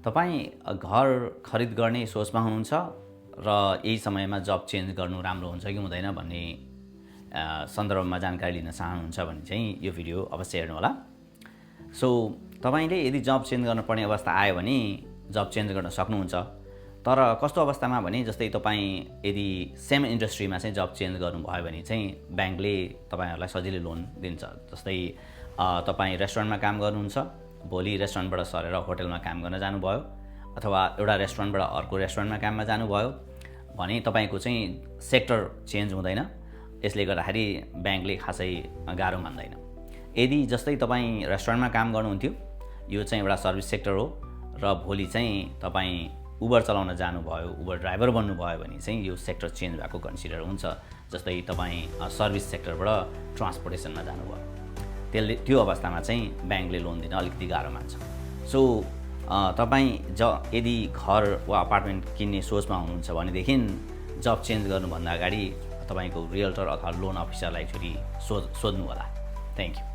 तपाईँ घर खरिद गर्ने सोचमा हुनुहुन्छ र यही समयमा जब चेन्ज गर्नु राम्रो हुन्छ कि हुँदैन भन्ने सन्दर्भमा जानकारी लिन चाहनुहुन्छ भने चाहिँ यो भिडियो अवश्य हेर्नु होला। सो तपाईले यदि जब चेन्ज गर्नुपर्ने अवस्था आयो भने जब चेन्ज गर्न सक्नुहुन्छ। तर कस्तो अवस्थामा भने जस्तै तपाईँ यदि सेम इन्डस्ट्रीमा चाहिँ जब चेन्ज गर्नुभयो भने चाहिँ ब्याङ्कले तपाईहरुलाई सजिलै लोन दिन्छ। जस्तै तपाईँ रेस्टुरेन्टमा काम गर्नुहुन्छ, भोलि रेस्टुरेन्टबाट सरेर होटलमा काम गर्न जानुभयो अथवा एउटा रेस्टुरेन्टबाट अर्को रेस्टुरेन्टमा काममा जानुभयो भने तपाईको चाहिँ सेक्टर चेन्ज हुँदैन। यसले गर्दाखेरि ब्याङ्कले खासै गाह्रो मान्दैन। यदि जस्तै तपाईँ रेस्टुरेन्टमा काम गर्नुहुन्थ्यो, यो चाहिँ एउटा सर्भिस सेक्टर हो र भोलि चाहिँ तपाईँ उबर चलाउन जानुभयो, उबर ड्राइभर बन्नुभयो भने चाहिँ यो सेक्टर चेन्ज भएको कन्सिडर हुन्छ। जस्तै तपाईँ सर्भिस सेक्टरबाट ट्रान्सपोर्टेसनमा जानुभयो, त्यो अवस्थामा चाहिँ ब्याङ्कले लोन दिन अलिकति गाह्रो मान्छ। सो तपाईँ यदि घर वा अपार्टमेन्ट किन्ने सोचमा हुनुहुन्छ भनेदेखि जब चेन्ज गर्नुभन्दा अगाडि तपाईको रियल्टर अथवा लोन अफिसरलाई एकचोटि सोध्नु होला। Thank you.